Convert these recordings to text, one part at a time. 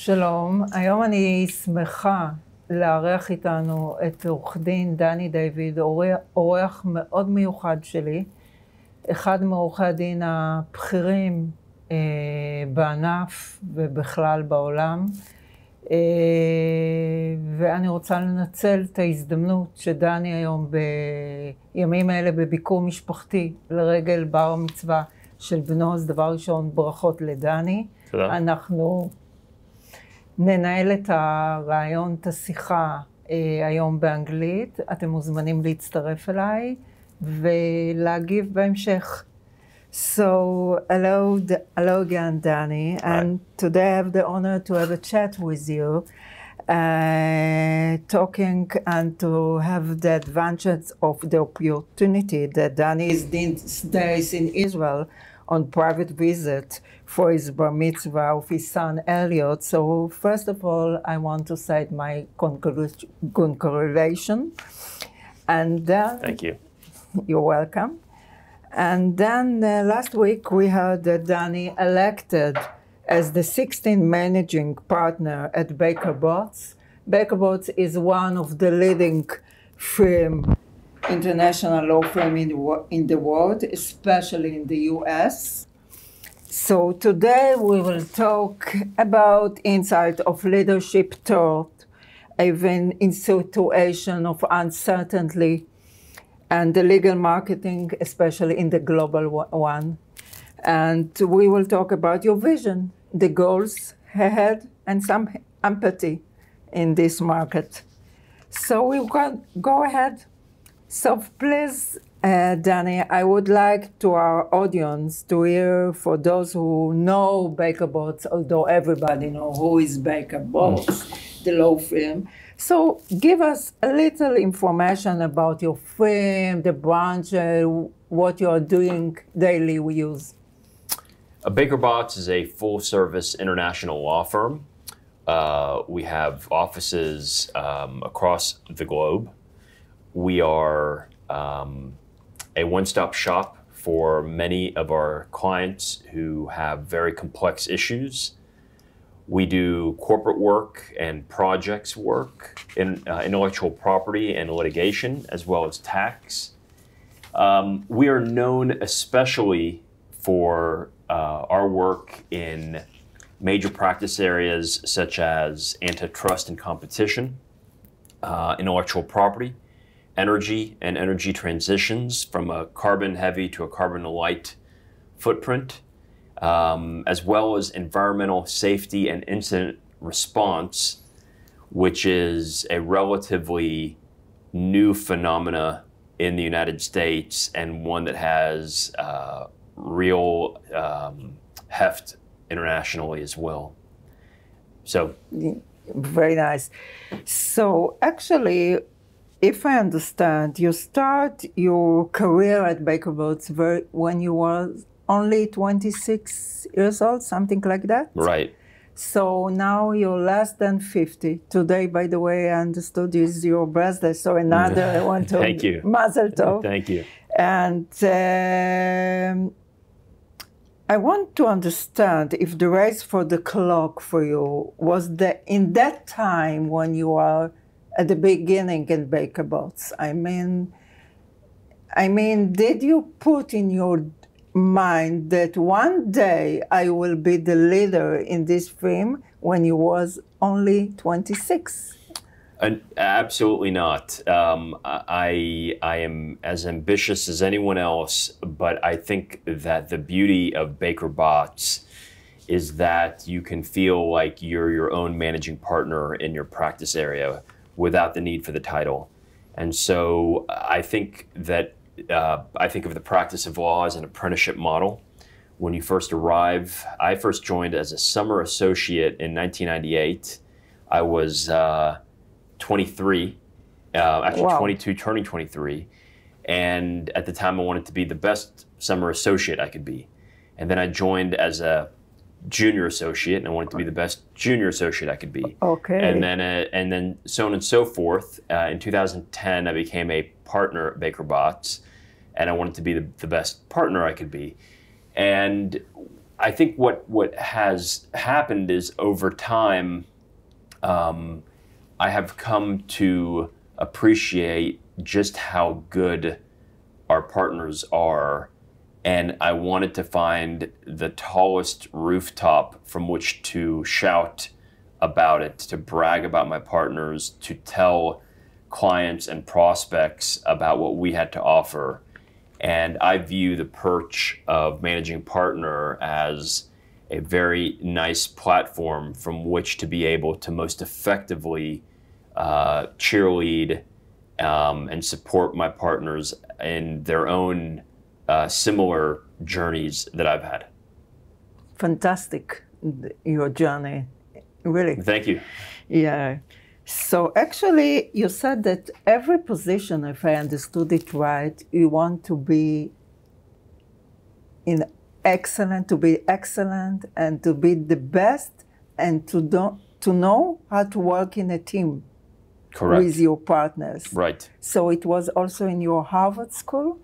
שלום, היום אני שמחה לארח איתנו את עורך דין דני דיויד, אורח מאוד מיוחד שלי, אחד מעורכי הדין הבכירים בענף ובכלל בעולם, ואני רוצה לנצל את ההזדמנות שדני היום בימים האלה בביקור משפחתי לרגל בר המצווה של בנו. אז דבר ראשון, ברכות לדני. תודה. אנחנו ננהל את הרעיון, את השיחה היום באנגלית. אתם מוזמנים להצטרף אליי ולהגיב בהמשך. So, hello again, Danny. And today I have the honor to have a chat with you, talking and to have the advantage of the opportunity that Danny is these days in Israel on private visit for his bar mitzvah of his son Elliot. So first of all, I want to say my congratulations. And then, thank you. You're welcome. And then last week we heard that Danny elected as the 16th managing partner at Baker Botts. Baker Botts is one of the leading international law firm in the world, especially in the US. So today we will talk about insight of leadership thought, even in situation of uncertainty, and the legal marketing, especially in the global one. And we will talk about your vision, the goals ahead, and some empathy in this market. So we will go ahead. So please, Danny, I would like to our audience to hear, for those who know Baker Botts, although everybody knows who is Baker Botts, the law firm. So give us a little information about your firm, the branch, what you are doing daily we use. Baker Botts is a full-service international law firm. We have offices across the globe. We are a one-stop shop for many of our clients who have very complex issues. We do corporate work and projects work in intellectual property and litigation, as well as tax. We are known especially for our work in major practice areas such as antitrust and competition, intellectual property, energy and energy transitions from a carbon-heavy to a carbon-light footprint, as well as environmental safety and incident response, which is a relatively new phenomena in the United States and one that has real heft internationally as well. So, very nice. So actually, if I understand, you start your career at Baker Botts when you were only 26 years old, something like that? Right. So now you're less than 50. Today, by the way, I understood is your birthday, so another I want to Thank you. Mazel tov. Thank you. And I want to understand if the race for the clock for you was in that time when you are at the beginning in Baker Botts. I mean, did you put in your mind that one day I will be the leader in this firm when you was only 26? Absolutely not. I am as ambitious as anyone else, but I think that the beauty of Baker Botts is that you can feel like you're your own managing partner in your practice area without the need for the title. And so I think that I think of the practice of law as an apprenticeship model. When you first arrive, I first joined as a summer associate in 1998. I was 23, actually Wow. 22, turning 23. And at the time I wanted to be the best summer associate I could be. And then I joined as a junior associate, and I wanted to be the best junior associate I could be. Okay. And then so on and so forth. In 2010, I became a partner at Baker Botts, and I wanted to be the best partner I could be. And I think what has happened is over time, I have come to appreciate just how good our partners are, and I wanted to find the tallest rooftop from which to shout about it, to brag about my partners, to tell clients and prospects about what we had to offer. And I view the perch of managing partner as a very nice platform from which to be able to most effectively cheerlead and support my partners in their own similar journeys that I've had. Fantastic, your journey, really. Thank you. Yeah. So actually, you said that every position, if I understood it right, you want to be excellent, and to be the best, and to know how to work in a team. Correct. With your partners. Right. So it was also in your Harvard school?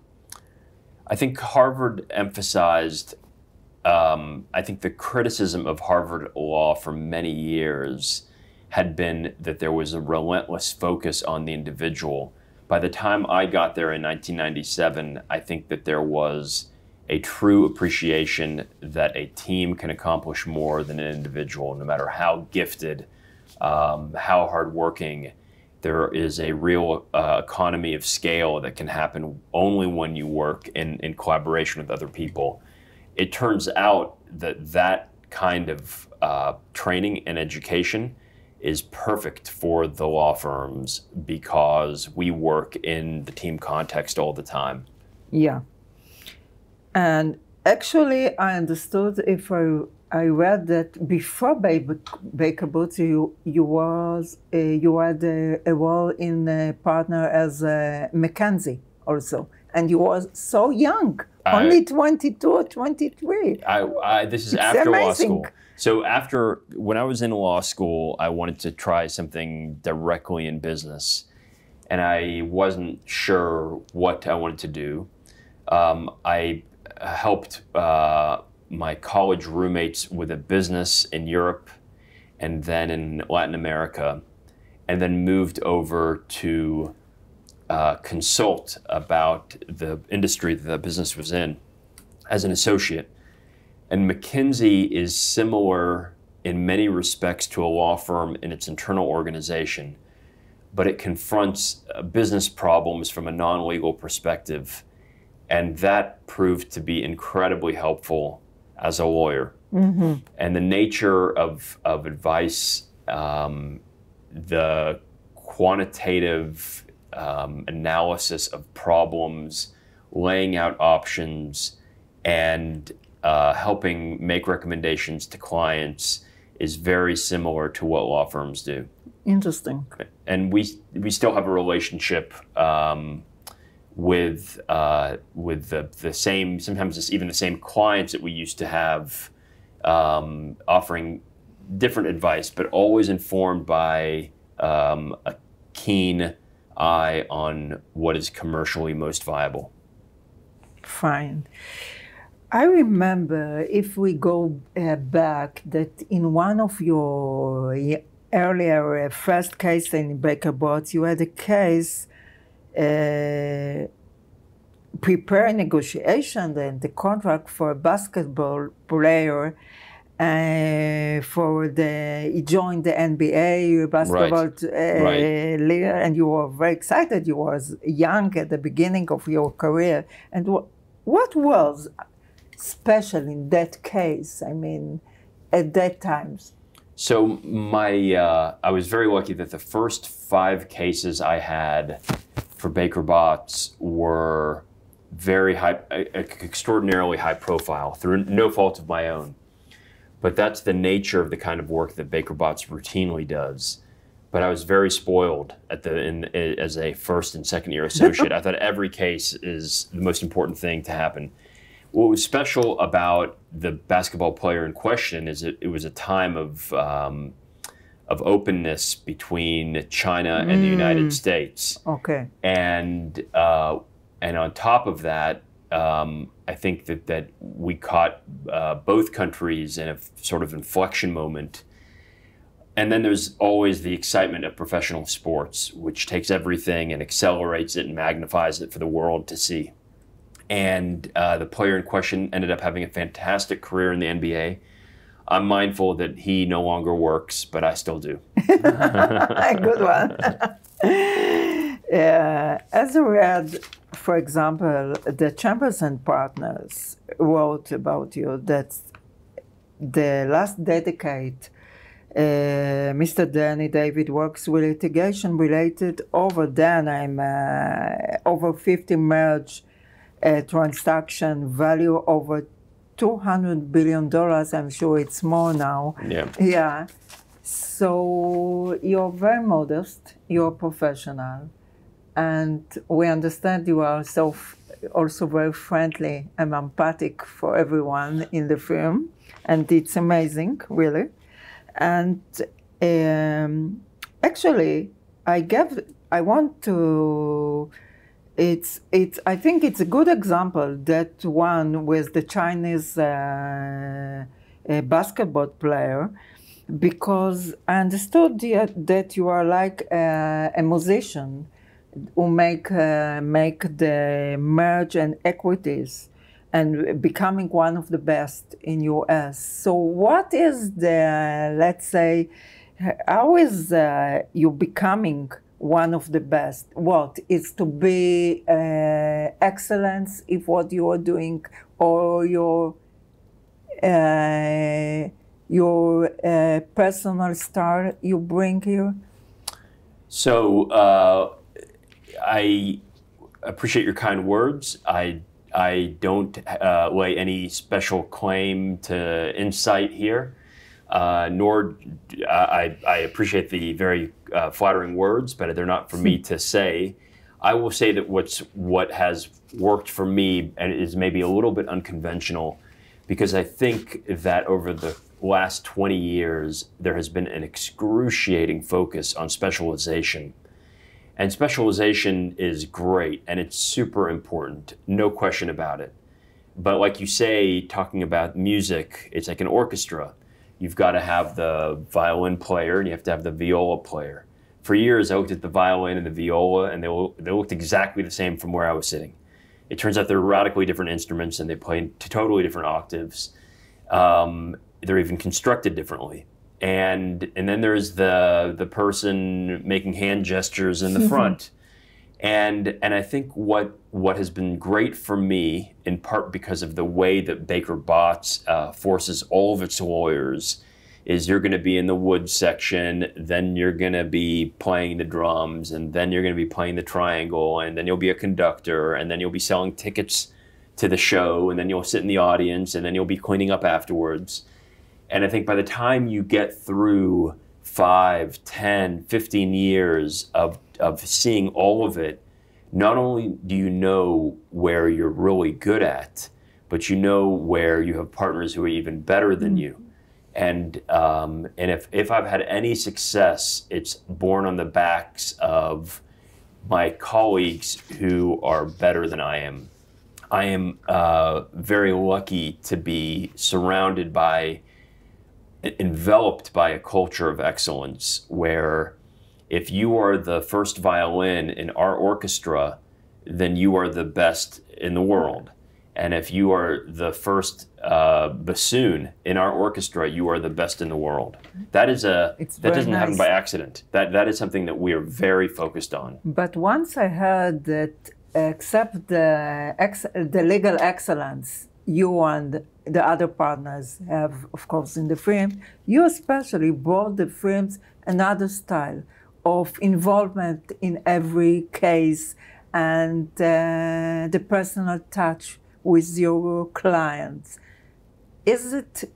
I think Harvard emphasized, I think the criticism of Harvard law for many years had been that there was a relentless focus on the individual. By the time I got there in 1997, I think that there was a true appreciation that a team can accomplish more than an individual, no matter how gifted, how hardworking. There is a real economy of scale that can happen only when you work in collaboration with other people. It turns out that that kind of training and education is perfect for the law firms because we work in the team context all the time. Yeah. And actually, I understood, if I read that before Baker Boots, you had a role in a partner as McKinsey also, and you were so young, only 22 or 23. This is It's after amazing. law school. So when I was in law school, I wanted to try something directly in business, and I wasn't sure what I wanted to do. I helped my college roommates with a business in Europe and then in Latin America, and then moved over to consult about the industry that the business was in as an associate. And McKinsey is similar in many respects to a law firm in its internal organization, but it confronts business problems from a non-legal perspective, and that proved to be incredibly helpful as a lawyer. Mm-hmm. And the nature of advice, the quantitative analysis of problems, laying out options, and helping make recommendations to clients is very similar to what law firms do. Interesting. And we still have a relationship with the same, sometimes it's even the same clients that we used to have, offering different advice, but always informed by a keen eye on what is commercially most viable. Fine. I remember, if we go back, that in one of your earlier first case in Baker Botts, you had a case prepare a negotiation and the contract for a basketball player he joined the NBA basketball league, and you were very excited. You were young at the beginning of your career. And what was special in that case, I mean, at that time? So I was very lucky that the first 5 cases I had for Baker Botts were very extraordinarily high profile, through no fault of my own. But that's the nature of the kind of work that Baker Botts routinely does. But I was very spoiled as a first and second year associate. I thought every case is the most important thing to happen. What was special about the basketball player in question is it was a time of openness between China and the United States. Okay. And on top of that, I think that we caught both countries in a sort of inflection moment. And then there's always the excitement of professional sports, which takes everything and accelerates it and magnifies it for the world to see. And the player in question ended up having a fantastic career in the NBA. I'm mindful that he no longer works, but I still do. Good one. As I read, for example, the Chambers and Partners wrote about you that the last decade, Mr. Danny David works with litigation related over over 50 merge transaction value over $200 billion. I'm sure it's more now. Yeah. Yeah. So you're very modest, you're professional, and we understand you are also very friendly and empathic for everyone in the film, and it's amazing, really. And actually, I want to. I think it's a good example, that one with the Chinese basketball player, because I understood that you are like a musician who make the merge and equities and becoming one of the best in US. So what is let's say, how is you becoming one of the best? What is to be excellence if what you are doing, or your personal star you bring here? So I appreciate your kind words. I don't lay any special claim to insight here, nor I appreciate the very flattering words, but they're not for me to say. I will say that what has worked for me, and is maybe a little bit unconventional, because I think that over the last 20 years, there has been an excruciating focus on specialization. And specialization is great, and it's super important, no question about it. But like you say, talking about music, it's like an orchestra. You've got to have the violin player, and you have to have the viola player. For years, I looked at the violin and the viola, and they looked exactly the same from where I was sitting. It turns out they're radically different instruments, and they play to totally different octaves. They're even constructed differently. And then there's the person making hand gestures in the front. And I think what has been great for me, in part because of the way that Baker Botts forces all of its lawyers, is you're going to be in the wood section, then you're going to be playing the drums, and then you're going to be playing the triangle, and then you'll be a conductor, and then you'll be selling tickets to the show, and then you'll sit in the audience, and then you'll be cleaning up afterwards. And I think by the time you get through 5, 10, 15 years of seeing all of it, not only do you know where you're really good at, but you know where you have partners who are even better than you. And if I've had any success, it's borne on the backs of my colleagues who are better than I am. I am very lucky to be surrounded by, enveloped by a culture of excellence, where if you are the first violin in our orchestra, then you are the best in the world. And if you are the first bassoon in our orchestra, you are the best in the world. That doesn't happen by accident. That is something that we are very focused on. But once I heard that, except the legal excellence you and the other partners have, of course, in the film, you especially brought the films another style of involvement in every case, and the personal touch with your clients. Is it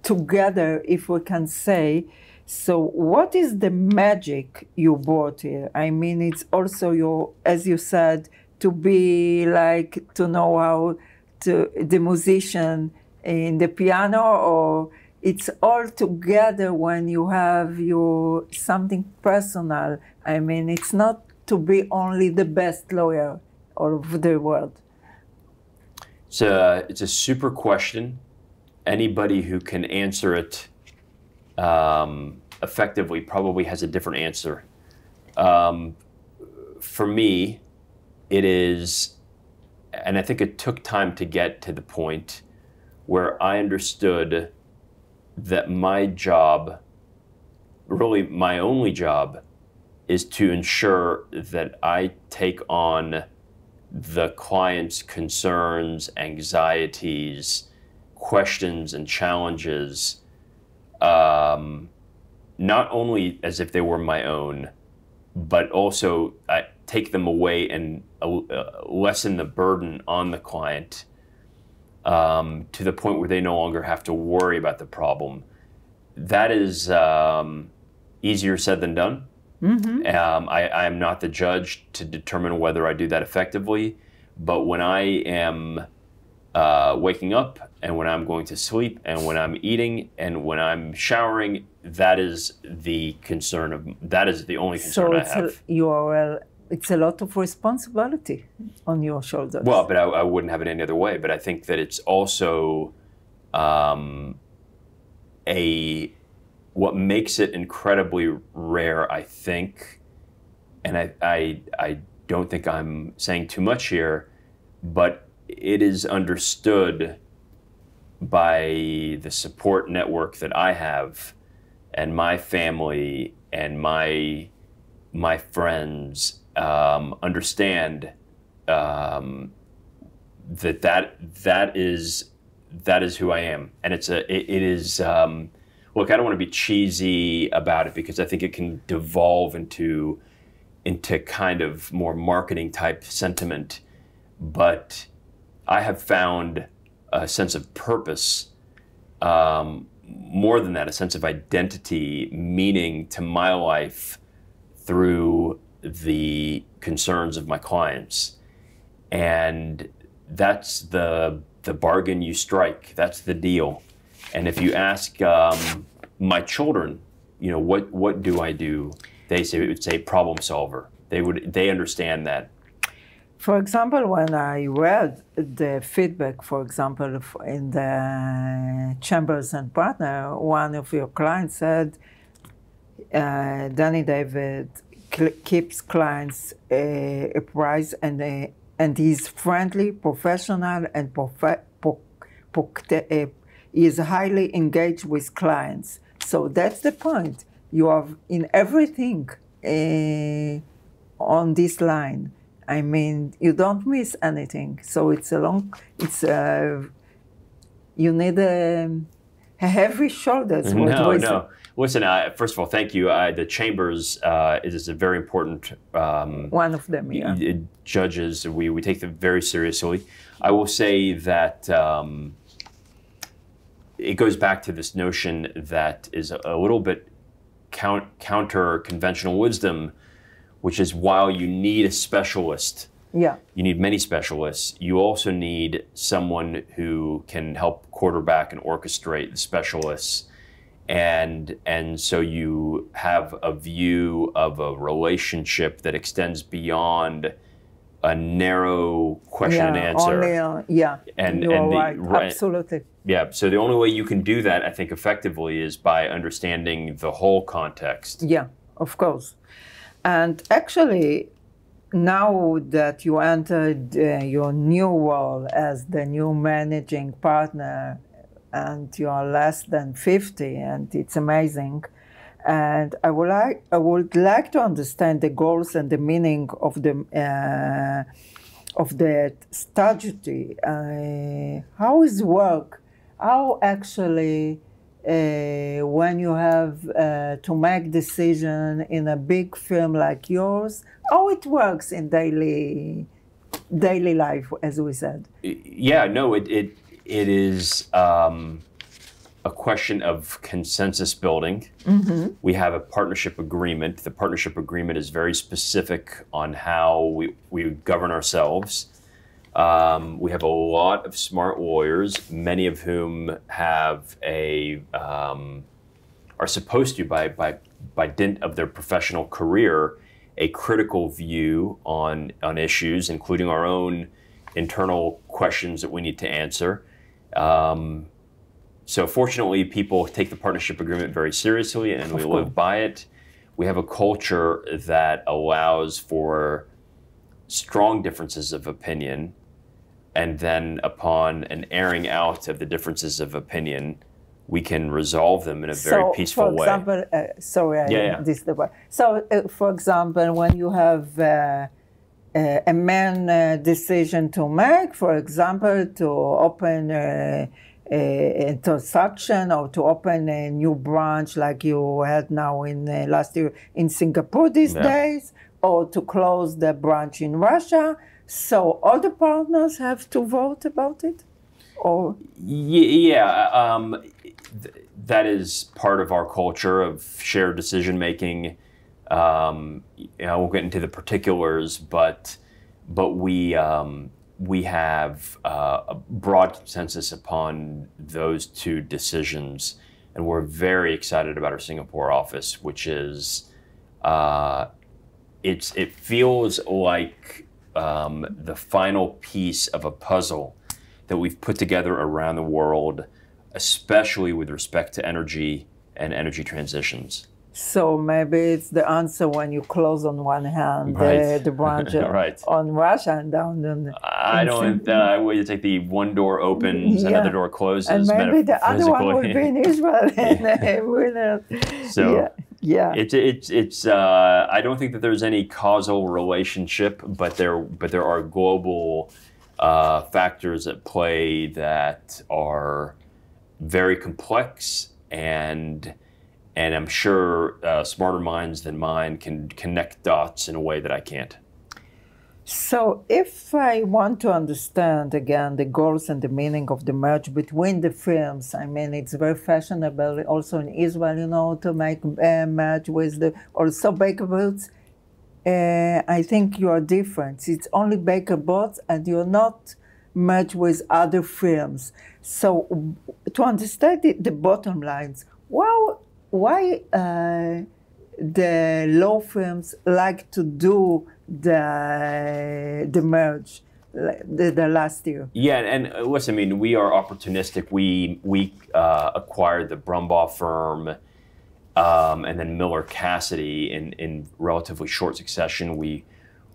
together, if we can say? So what is the magic you brought here? I mean, it's also your, as you said, to be like, to know how to, the musician in the piano, or it's all together when you have your something personal. I mean, it's not to be only the best lawyer all over the world. It's a super question. Anybody who can answer it effectively probably has a different answer. For me, it is, and I think it took time to get to the point where I understood that my job, really my only job, is to ensure that I take on the client's concerns, anxieties, questions, and challenges, not only as if they were my own, but also I take them away and lessen the burden on the client to the point where they no longer have to worry about the problem. That is easier said than done. Mm-hmm. I am not the judge to determine whether I do that effectively, but when I am waking up and when I'm going to sleep and when I'm eating and when I'm showering, that is the only concern I have. It's a lot of responsibility on your shoulders. Well, but I wouldn't have it any other way. But I think that it's also what makes it incredibly rare, I think, and I don't think I'm saying too much here, but it is understood by the support network that I have and my family and my friends understand that is who I am, and it is. Look, I don't want to be cheesy about it because I think it can devolve into kind of more marketing type sentiment, but I have found a sense of purpose, more than that, a sense of identity, meaning to my life through the concerns of my clients. And that's the bargain you strike. That's the deal. And if you ask my children, what do I do? They would say problem solver. They understand that. For example, when I read the feedback, for example, in the Chambers and Partner, one of your clients said, Danny David keeps clients apprised and he's friendly, professional, and he is highly engaged with clients. So that's the point. You are in everything on this line. I mean, you don't miss anything. So you need a heavy shoulders. No. Listen, first of all, thank you. The Chambers is a very important one of them. Yeah. Judges, we take them very seriously. I will say that it goes back to this notion that is a little bit counter conventional wisdom, which is while you need a specialist, you need many specialists, you also need someone who can help quarterback and orchestrate the specialists. And so you have a view of a relationship that extends beyond a narrow question and answer. And you're right. Absolutely. Yeah, so the only way you can do that, I think, effectively is by understanding the whole context. Yeah, of course. And actually, now that you entered your new role as the new managing partner, and you are less than 50, and it's amazing. And I would like to understand the goals and the meaning of the strategy. How is work? How actually, when you have to make decision in a big firm like yours, how it works in daily life, as we said? Yeah, no, it is a question of consensus building. Mm-hmm. We have a partnership agreement. The partnership agreement is very specific on how we govern ourselves. We have a lot of smart lawyers, many of whom have are supposed to, by dint of their professional career, a critical view on issues, including our own internal questions that we need to answer. So fortunately, people take the partnership agreement very seriously, and we live by it. We have a culture that allows for strong differences of opinion, and then upon an airing out of the differences of opinion, we can resolve them in a very peaceful way. For example, this is the word. So, for example, when you have a man decision to make, for example, to open a transaction or to open a new branch like you had now in last year in Singapore these days, or to close the branch in Russia. So all the partners have to vote about it? Or that is part of our culture of shared decision making. I won't get into the particulars, but we have a broad consensus upon those two decisions, and we're very excited about our Singapore office, which is it feels like the final piece of a puzzle that we've put together around the world, especially with respect to energy and energy transitions. So maybe it's the answer when you close on one hand the branch on Russia and down on. I don't. Where you take the one door opens, another door closes. And maybe the other one will be in Israel. It's. I don't think that there's any causal relationship, but there are global factors at play that are very complex, and I'm sure smarter minds than mine can connect dots in a way that I can't. So if I want to understand, again, the goals and the meaning of the merge between the films, I mean, it's very fashionable also in Israel, to make a merge with the also Baker Boots. I think you are different. It's only Baker Boots, and you're not merged with other films. So to understand the bottom lines, why the law firms like to do the merge the last year? Yeah, and listen, I mean, we are opportunistic. We acquired the Brumbaugh firm and then Miller Cassidy in relatively short succession. We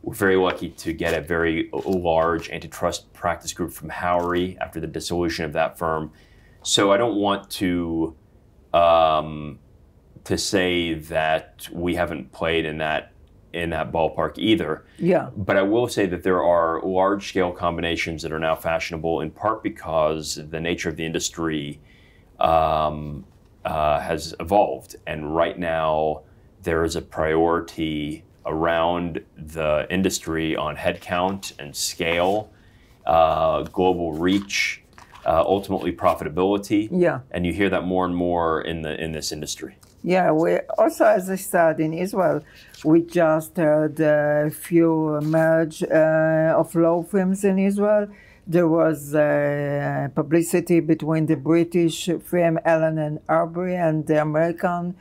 were very lucky to get a very large antitrust practice group from Howery after the dissolution of that firm. So I don't want to say that we haven't played in that ballpark either. Yeah. But I will say that there are large-scale combinations that are now fashionable, in part because the nature of the industry has evolved. And right now, there is a priority around the industry on headcount and scale, global reach, ultimately profitability. Yeah. And you hear that more and more in this industry. Yeah, we also, as I said, in Israel, we just heard a few merge of law firms in Israel. There was publicity between the British firm Allen and Arbery and the American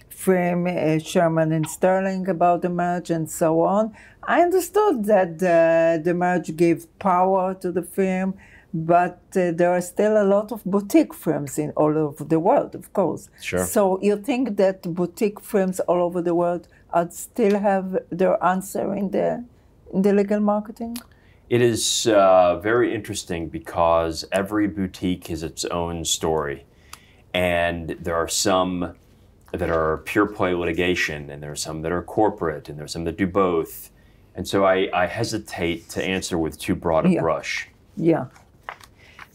firm Sherman and Sterling about the merge and so on. I understood that the merge gave power to the firm, but there are still a lot of boutique firms in all over the world, of course. Sure. So you think that boutique firms all over the world still have their answer in the legal marketing? It is very interesting because every boutique has its own story. And there are some that are pure play litigation, and there are some that are corporate, and there are some that do both. And so I hesitate to answer with too broad a brush. Yeah.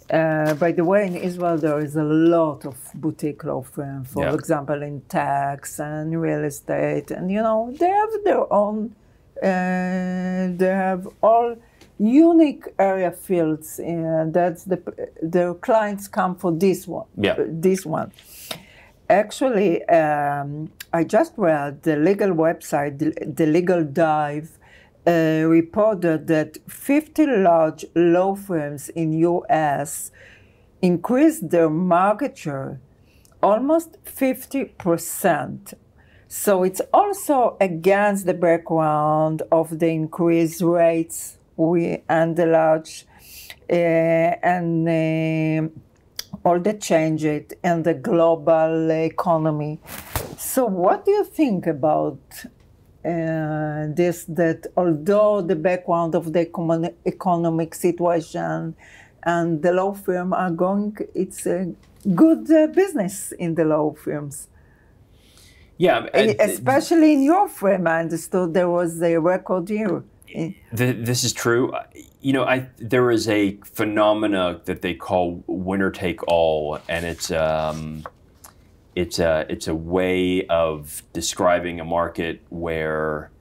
By the way, in Israel, there is a lot of boutique law firms, for example, in tax and real estate. And, they have their own, they have all unique area fields. And that's their clients come for this one. Yeah. This one. Actually, I just read the legal website, the Legal Dive, reported that 50 large law firms in U.S. increased their market share almost 50%. So it's also against the background of the increased rates and the large and all the changes in the global economy. So what do you think about this, that although the background of the economic situation and the law firm are going, it's a good business in the law firms. Yeah. Especially in your firm, I understood there was a record year. This is true. You know, there is a phenomena that they call winner take all, and it's a way of describing a market where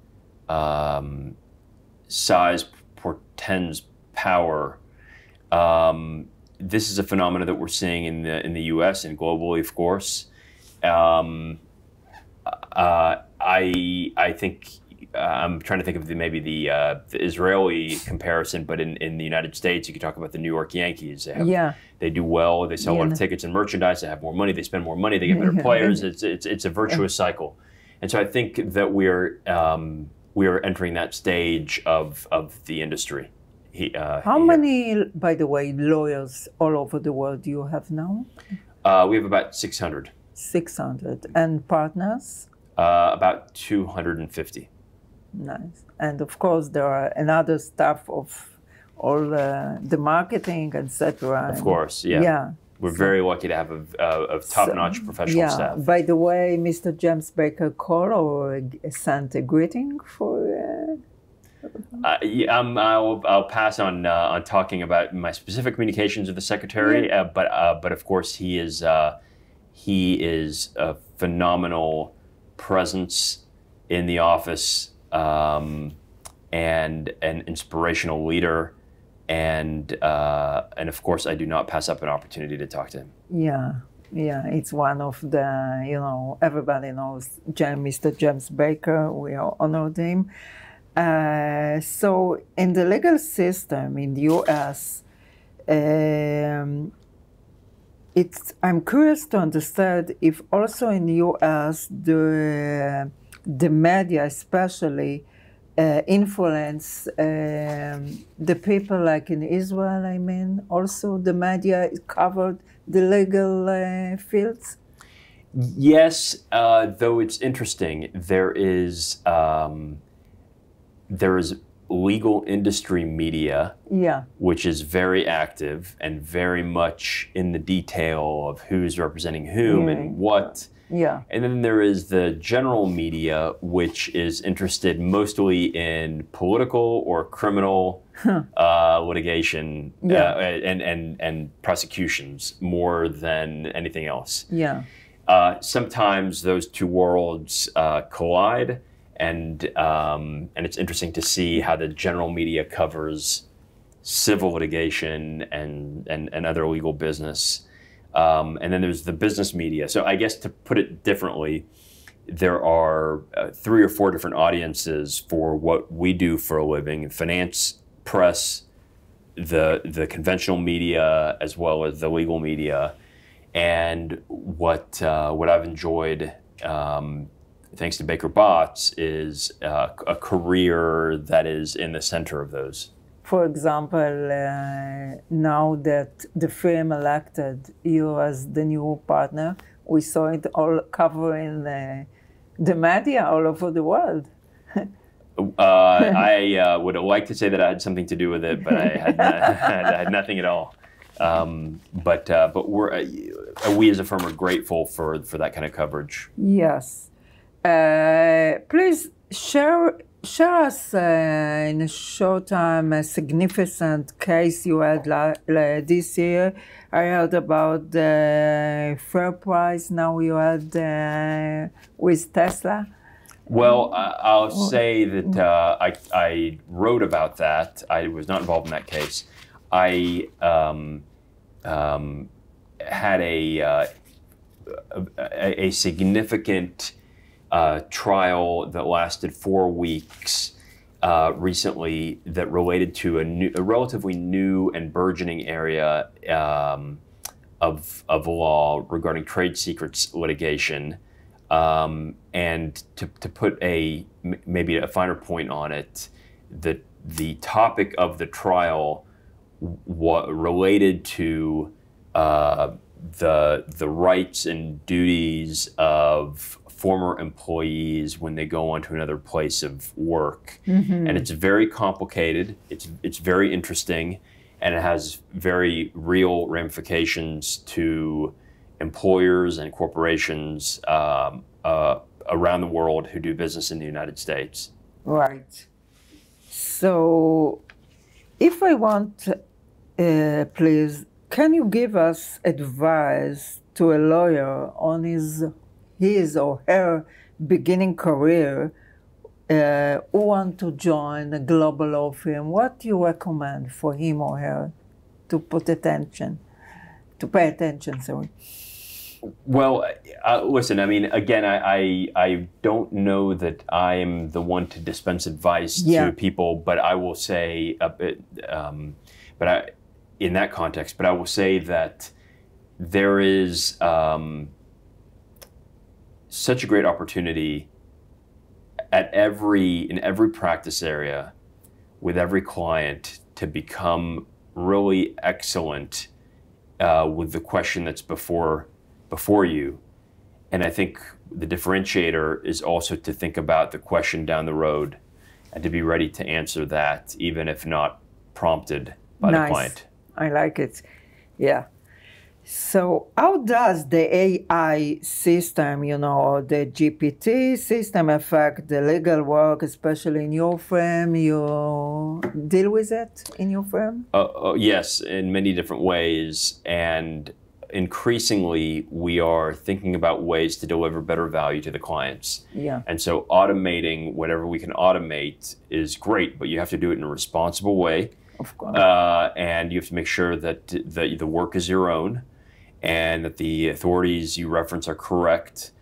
size portends power. This is a phenomena that we're seeing in the U.S. and globally, of course. I think I'm trying to think of maybe the Israeli comparison, but in the United States, you could talk about the New York Yankees. They do well. They sell a lot of tickets and merchandise. They have more money. They spend more money. They get better players. It's a virtuous cycle, and so I think that we are entering that stage of the industry. How many, by the way, lawyers all over the world do you have now? We have about 600. 600. And partners? About 250. Nice. And of course, there are another staff of all the marketing, etc. Of course, yeah. We're very lucky to have a top-notch professional staff. By the way, Mr. James Baker called or sent a greeting for... I'll pass on talking about my specific communications with the secretary, but of course he is a phenomenal presence in the office, and an inspirational leader, and of course I do not pass up an opportunity to talk to him. Yeah, it's one of the, everybody knows Mr. James Baker. We are honored him. So in the legal system in the U.S., I'm curious to understand if also in the U.S. the media especially influence the people, like in Israel, I mean, also the media covered the legal fields? Yes, though it's interesting, there is legal industry media, which is very active and very much in the detail of who's representing whom and what. And then there is the general media, which is interested mostly in political or criminal litigation and prosecutions more than anything else. Sometimes those two worlds collide. And it's interesting to see how the general media covers civil litigation and other legal business. And then there's the business media. So I guess to put it differently, there are 3 or 4 different audiences for what we do for a living: finance, press, the conventional media, as well as the legal media. And what I've enjoyed, thanks to Baker Botts, is a career that is in the center of those. For example, now that the firm elected you as the new partner, we saw it all covering the media all over the world. I would like to say that I had something to do with it, but I had nothing at all. But we as a firm are grateful for that kind of coverage. Yes. Please share us in a short time a significant case you had this year. I heard about the fair price now you had with Tesla. Well, I'll say that I wrote about that. I was not involved in that case. I had a significant trial that lasted 4 weeks recently that related to a relatively new and burgeoning area of law regarding trade secrets litigation. And to put maybe a finer point on it, the topic of the trial related to the rights and duties of former employees when they go on to another place of work. And it's very complicated, it's very interesting, and it has very real ramifications to employers and corporations around the world who do business in the United States. Right. So if I want, please, can you give us advice to a lawyer on his or her beginning career who want to join a global law firm? What do you recommend for him or her to pay attention, sorry? Well, listen, I mean, again, I don't know that I am the one to dispense advice to people, but I will say, in that context, but I will say that there is such a great opportunity in every practice area with every client to become really excellent with the question that's before you. And I think the differentiator is also to think about the question down the road and to be ready to answer that, even if not prompted by the client. I like it. Yeah. So how does the AI system, the GPT system affect the legal work, especially in your firm? You deal with it in your firm? Yes, in many different ways. And increasingly, we are thinking about ways to deliver better value to the clients. Yeah. And so automating whatever we can automate is great, but you have to do it in a responsible way. Of course. And you have to make sure that the work is your own, and that the authorities you reference are correct.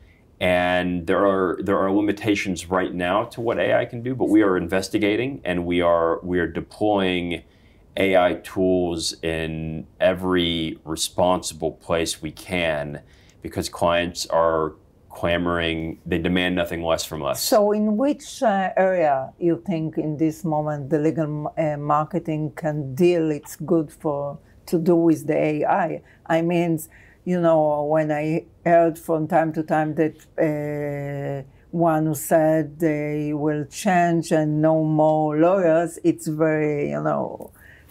And there are limitations right now to what AI can do, but we are investigating, and we are deploying AI tools in every responsible place we can, because clients are clamoring, they demand nothing less from us. So in which area you think in this moment the legal marketing can deal it's good to do with the AI? I mean, when I heard from time to time that one who said they will change and no more lawyers, it's very,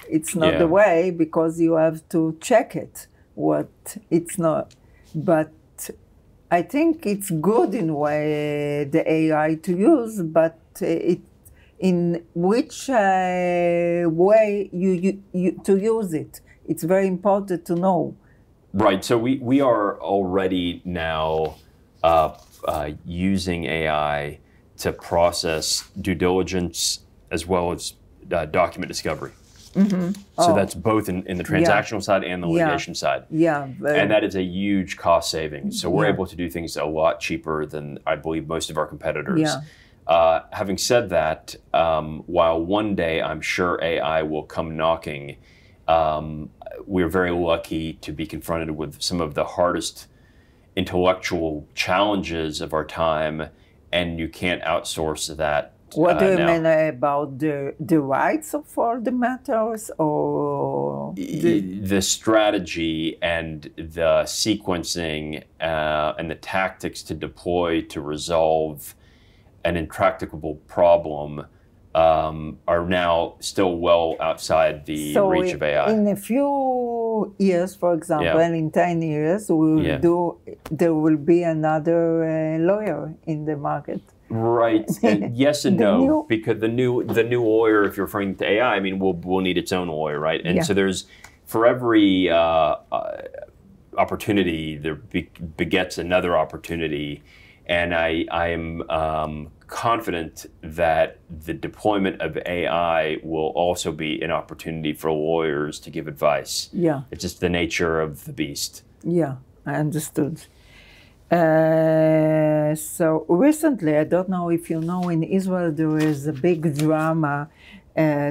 it's not the way, because you have to check it. It's not. But I think it's good in a way, the AI to use, but in which way you to use it. It's very important to know. Right. So we are already now using AI to process due diligence as well as document discovery. So that's both in the transactional side and the litigation side. Yeah. And that is a huge cost savings. So we're able to do things a lot cheaper than I believe most of our competitors. Yeah. Having said that, while one day I'm sure AI will come knocking, we're very lucky to be confronted with some of the hardest intellectual challenges of our time, and you can't outsource that. What do you mean about the rights of all the matters, or the strategy and the sequencing and the tactics to deploy to resolve an intractable problem are now still well outside the reach of AI. In a few years, for example, in 10 years, there will be another lawyer in the market. Right, and yes and no, because the new lawyer, if you're referring to AI, I mean, will need its own lawyer, right? And so there's, for every opportunity, there begets another opportunity, and I am confident that the deployment of AI will also be an opportunity for lawyers to give advice. Yeah, it's just the nature of the beast. Yeah, I understood. So recently, I don't know if you know, in Israel there is a big drama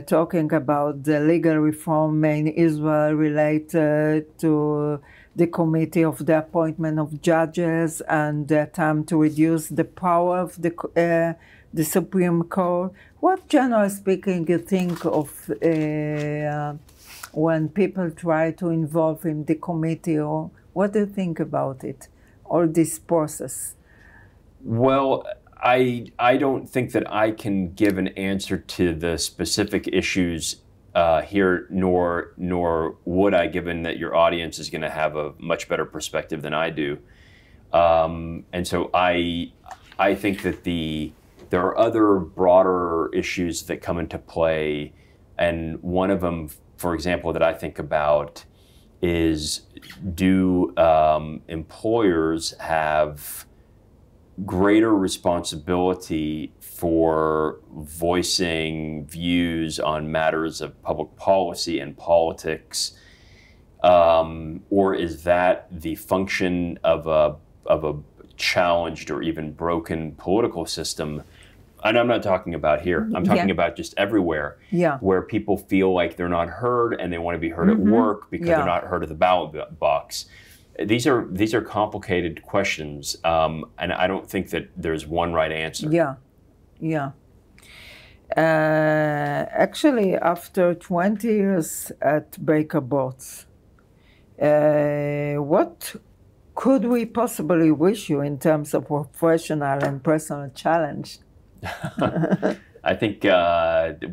talking about the legal reform in Israel related to the committee of the appointment of judges and the attempt to reduce the power of the Supreme Court. What, generally speaking, you think of when people try to involve in the committee, or what do you think about it, all this process? Well, I don't think that I can give an answer to the specific issues here, nor would I, given that your audience is going to have a much better perspective than I do. And so I think that there are other broader issues that come into play, and one of them, for example, that I think about is, do employers have greater responsibility for voicing views on matters of public policy and politics, or is that the function of a challenged or even broken political system? And I'm not talking about here. I'm talking about just everywhere, where people feel like they're not heard and they want to be heard at work because they're not heard at the ballot box. These are complicated questions, and I don't think that there's one right answer. Actually, after 20 years at Baker Botts, what could we possibly wish you in terms of professional and personal challenge? I think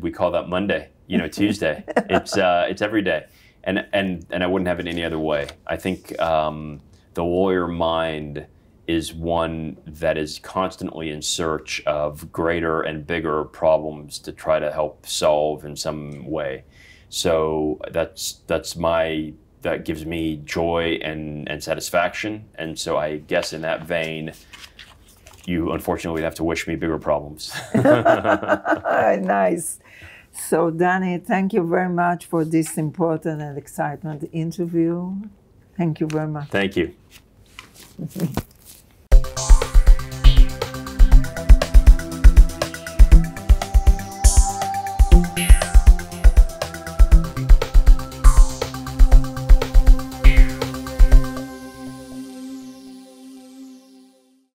we call that Monday, Tuesday. It's every day. And I wouldn't have it any other way. I think the lawyer mind is one that is constantly in search of greater and bigger problems to try to help solve in some way. So that gives me joy and satisfaction. And so I guess in that vein, you unfortunately would have to wish me bigger problems. Nice. So, Danny, thank you very much for this important and exciting interview. Thank you very much. Thank you.